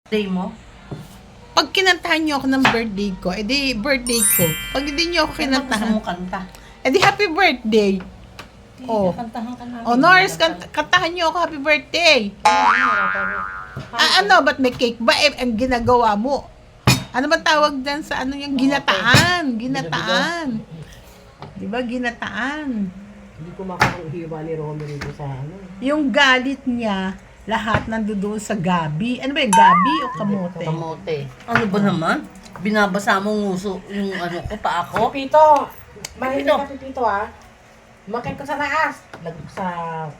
Day mo? Pag kinantahan niyo ako ng birthday ko, edi birthday ko. Pag hindi niyo ako Ano gusto kinantahan, mo kanta? edi happy birthday. Oh. Kantahan ka namin. Oh, Norris, kantahan niyo ako happy birthday. Ano, ba't may cake ba? Ang ginagawa mo. Ano ba tawag dyan sa ano yung ginataan? Ginataan. Di ba ginataan? Hindi ko makahiwa ni Romer dito sa ano. Yung galit niya, lahat nandoon sa gabi. Ano ba yung gabi o kamote? Kamote. Ano ba naman? Binabasa mo nguso yung ano ko, pa ako? Pipito! Mahilig ka Pipito ha. Makit ko sa taas. Lagay ko sa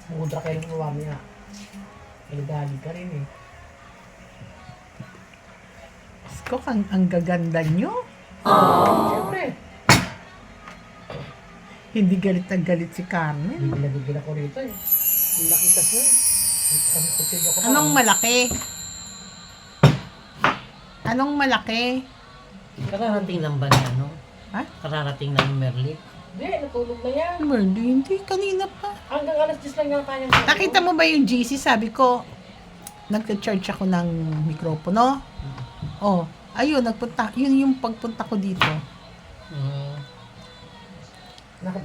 mudra kayo ng mawami ha. Iligali ka rin eh. Sko, ang gaganda nyo. Siyempre. Hindi galit na galit si Carmen. Bigla ko rito eh. Yung laki kasi. Kutsilyo ko pa. Anong malaki? Anong malaki? Kararating lang ba ni ano? Ha? Kararating lang ni Merly? Hindi, natulog na yan. Merly, hindi. Kanina pa. Hanggang alas 10 lang yata yan. Nakita mo ba yung GC? Sabi ko, nagcha-charge ako ng mikropono. Oh, ayun, nagpunta. Yun yung pagpunta ko dito.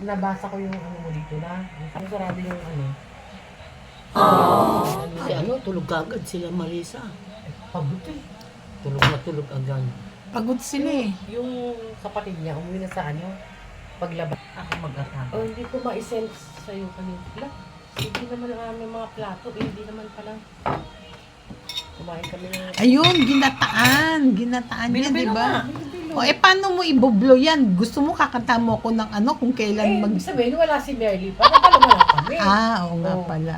Nabasa ko yung ano mo dito na. Ang sarado yung ano. Si ano, tulog agad sila Marisa. Pagod eh. Tulog na tulog agad. Pagod sila eh. Yung kapatid niya, umuwi na sa ano, paglabas. Ako mag-asama. Oh, hindi ko ma-send sa'yo kanina. Hindi naman ang aming mga plato. Hindi naman pala. Kumain kami ng... Ayun, ginataan. Ginataan yan, di Bilo-bilo ba? Bilo-bilo. O, paano mo ibublo yan? Gusto mo kakanta mo ako ng ano kung kailan mag... Ibig sabihin, wala si Merly pa. Napala na kami. Oo nga Oo. pala.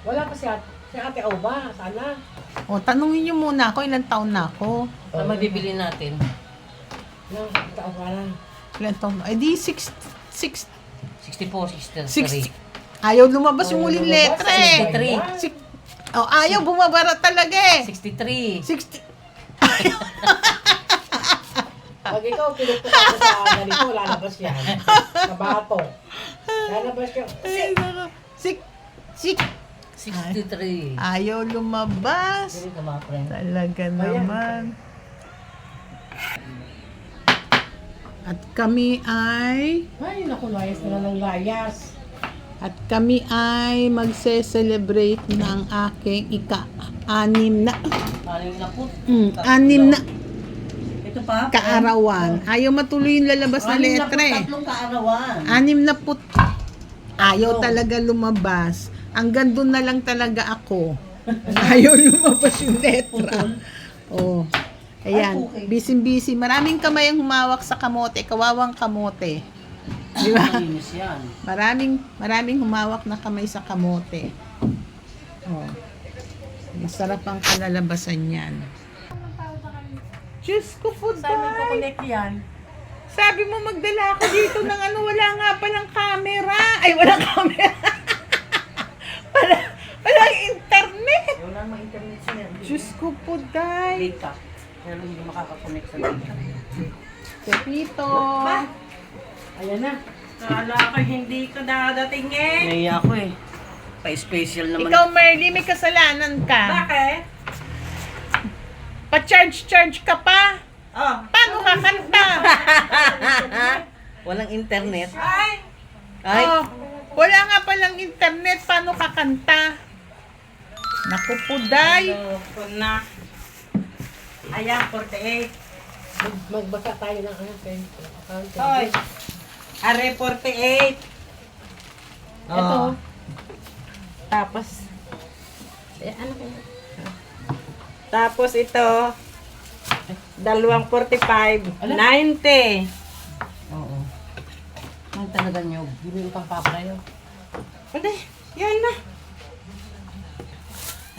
Wala pa si Ate Auba. Sana. O, tanungin niyo muna ako, ilang taon na ako. Ano mabibili natin? Nang Ate Auba lang. Ilang taon na? Eh di, 64, 64, 60. Ayaw lumabas yung Ayaw huling lumabas, letra eh. 63. Ayaw bumabara talaga eh. 63. 60. Pag ikaw, pinupunta ka sa ganito, lalabas yan. Sa bato. Lalabas yung... Ay, nako. Sik. 63. Ayaw lumabas. Hindi ka mga friend. Talaga naman. At kami ay... Ay, naku, layas na ng layas. At kami ay magse-celebrate ng aking ika-anim na... Aling na po. Anim na Ito pa? kaarawan. Ayaw matuloy yung lalabas na Anim na po, letra eh. tatlong kaarawan. Anim na put. Ayaw talaga lumabas. Hanggang doon na lang talaga ako. Ayaw lumabas yung letra. Oh. Ayan. Busy-busy. Maraming kamay ang humawak sa kamote. Kawawang kamote. Di ba? Malinis yan. Maraming humawak na kamay sa kamote. Oh. Masarap ang kalalabasan yan. Diyos ko po, Saan mo Day. kukonek yan? Sabi mo magdala ako dito ng ano, wala nga palang camera. Ay, walang camera. Walang internet. Wala namang internet siya. Diyos ko po, Day. Data. Pero hindi makakakonect sa data. Pepito. Ayan na. Kala ko hindi ka dadating eh. Naiya ako eh. Pa-special naman. Ikaw, Merly, may kasalanan ka. Bakit? Pa-charge ka pa. Oh. Paano kakanta? Walang internet. Ay! Ay, Oh, wala nga palang internet. Paano kakanta? Naku po, Day. Loko na. Ayan, 48. Magbasa tayo ng ano, friend. Hoy. Are 48. Ito. oh. Tapos, ano kaya? Tapos ito, 245. 90. Oo. Ang talaga nyo. Hindi mo pang paprayo. Hindi, yan na.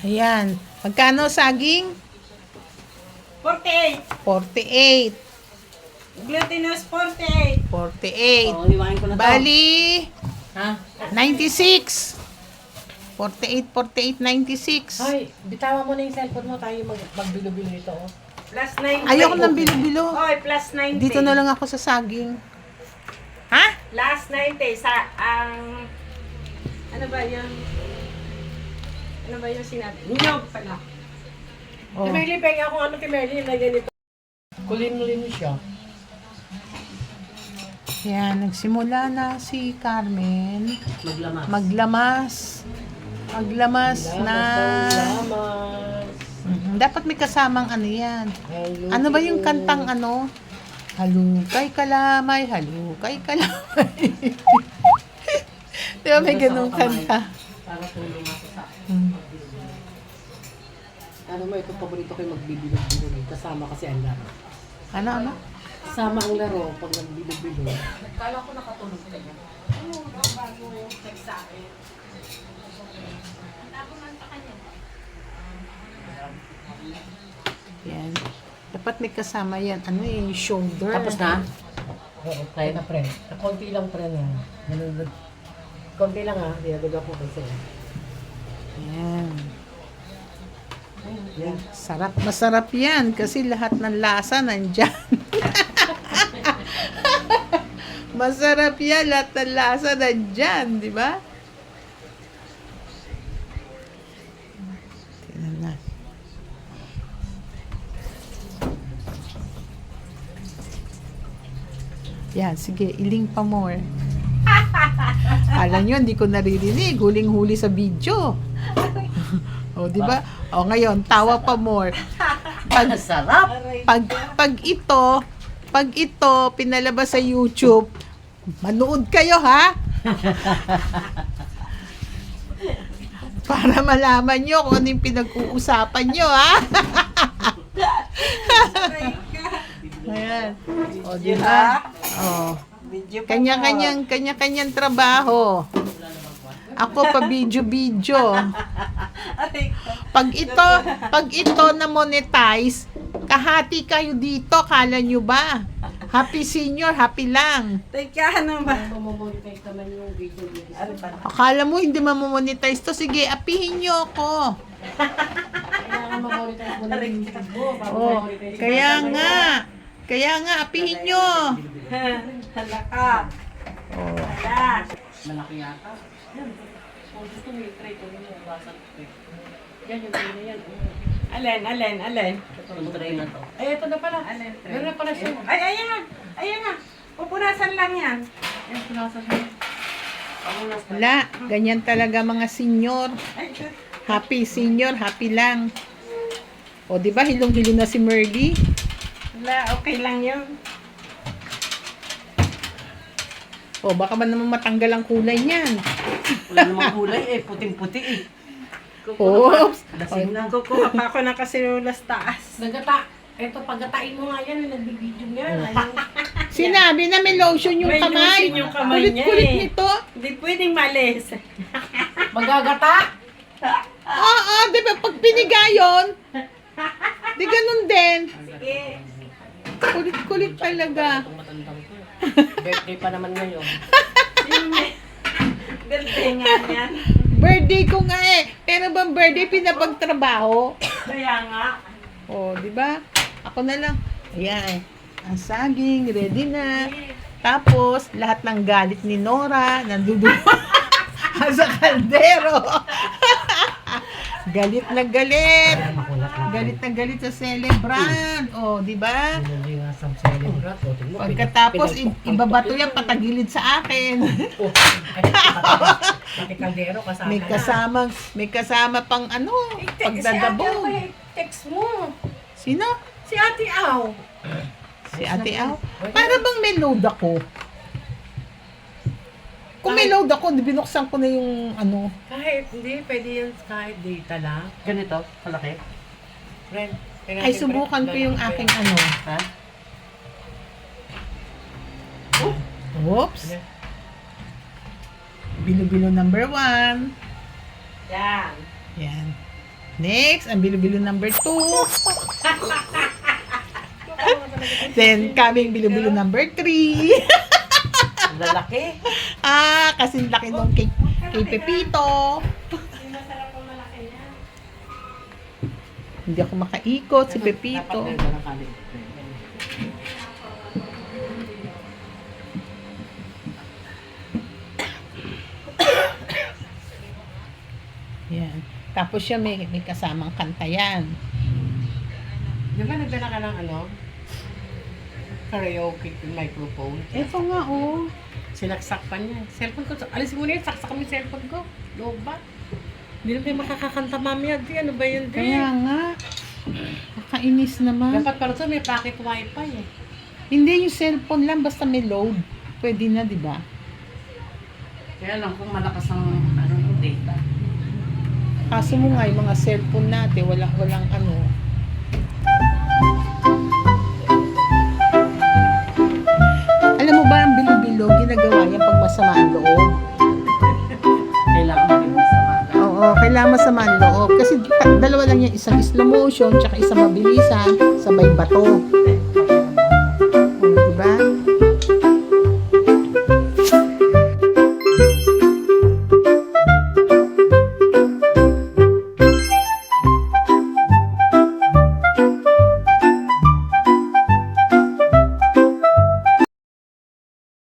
Ayan. Magkano saging? 48. 48. Glutinous 48. 48. Oo, hiwain ko na to. Bali, Ha? 96. 48, 48, 96. Ay, bitawan mo na yung cellphone mo. Tayo magbilo-bilo nito. Oh. Plus 90. Ayoko ng bilo-bilo. Hoy, plus 90. Dito na lang ako sa saging. Ha? Last 90 sa ang ano ba 'yung sinabi? Nyog pala. Oh. Timeli, pengi ako ano Timeli, na ganito. Kulin siya. Yan, nagsimula na si Carmen Maglamas. maglamas na. Lamas. Dapat may kasamang ano yan. Ano ba yung kantang ano? Halukay kalamay, halukay kalamay. Di ba may ganung kanta? Para tulong ako sa Hmm. ano mo, ito paborito ko yung magbibilog-bilog. Kasama kasi ang laro. Ano? Kasama ang laro pag nagbilog-bilog. Kala ko nakatulog ka niya. Yan. Dapat may kasama yan. Ano yung shoulder? Tapos na? Oo, kaya na pre. Konti lang pre na. Nanonood. Konti lang ha, dinadaga po kasi. Yan. Yan. Sarap. Masarap yan kasi lahat ng lasa nandyan. Masarap yan. Lahat ng lasa nandyan. Di ba? Tingnan na. Yan. Sige. Iling pa more. Alam nyo, hindi ko naririnig. Huling-huli sa video. O, di ba? O, ngayon, tawa pa more. Sarap! Pag ito pinalabas sa YouTube, manood kayo, ha? Para malaman nyo kung ano yung pinag-uusapan nyo, ha? Ayan. O, di ba? O. Kanya-kanyang trabaho. Ako pa video. Pag ito na monetize, kahati kayo dito, kala nyo ba? Happy senior, happy lang. Teka, ano ba? Mamonetize naman yung video. Akala mo hindi mamonetize to? Sige, apihin nyo ako. Kailangan mamonetize mo na yung YouTube mo. Oh, kaya nga, apihin nyo. Hala ka. Oh. Hala. Malaki yata. Yan. Kung gusto mo yung tray ko nyo, basan ko. Yan yung tray na yan. Alin? Yung tray na to. Ay, ito na pala. Alin, tray? Meron na pala siya. Ay, ayan na. Pupunasan lang yan. Yan, punasan siya. Wala, ganyan talaga mga senior. Ay, Happy senior, happy lang. O, di ba hilong-hilo na si Merly? wala, okay lang yun. O, baka man naman matanggal ang kulay niyan. Wala namang kulay eh. Puting-puti eh. Oops! Lasing na. Kukuha pa ako ng kasinulas taas. Nagata. Ito, paggatain mo nga yan, nagbibideo niya. Ayun. Sinabi na may lotion yung May kamay. lotion yung kamay niya Kulit-kulit eh. nito. Hindi pwedeng malis. Magagata? Oo, di ba pag piniga yun, di ganun din. Sige. Kulit-kulit talaga. Itong matandang ko. Birthday pa naman ngayon. Sino may birthday nga yan? Birthday ko nga eh. Pero bang birthday pinapagtrabaho? Kaya nga. O, di ba? Ako na lang. Ayan. Ang saging, ready na. Tapos, lahat ng galit ni Nora, nanduduwa sa kaldero. Galit na galit. Kaya makulat na. Galit na galit sa celebrant. O, di ba? Hindi nga sa celebrat. O, tingnan mo, Pagkatapos, ibabato yan, patagilid sa akin. Oh, pati kaldero kasama na. May kasama pang ano, pagdadabog. Text mo. Sino? Si Ate Aw. Si Ate Au. Para bang may load ako? Kung may load ako, binuksan ko na yung ano. Kahit, hindi, pwede yan kahit data lang. Ganito, malaki. Friend, Ay, subukan ko yung aking ano. Ha? Oops. Bilo-bilo number 1. Yan. Yan. Next, ang bilo-bilo number 2. Then, coming bilo-bilo number 3. Lalaki. Kasing laki nung kay Pepito. Yung masarap ang malaki niya. Hindi ako makaikot si Pepito. Dapat meron ng kanin. Yan. Tapos siya may kasamang kanta yan. Di ba nagdala ka ng ano? Karaoke with microphone. Eto nga, oh. Sinaksak pa niya. Cellphone ko. Alis mo na yun. Saksak mo yung cellphone ko. Loob ba? Hindi na tayo makakakanta mamaya. Di, ano ba yun? Di? Kaya nga. Kakainis naman. Dapat pala ito may pocket wifi eh. Hindi yung cellphone lang, basta may load. Pwede na, di ba? Kaya lang kung malakas ang ano, data. Kaso mo nga, yung mga cellphone natin, walang ano. Alam mo ba, ang bilo-bilo, ginagawa yan pag masama ang loob. Kailangan maging masama. Oo, kailangan masama ang loob. Kasi dalawa lang yan, isang slow motion, tsaka isang mabilisan, sabay bato.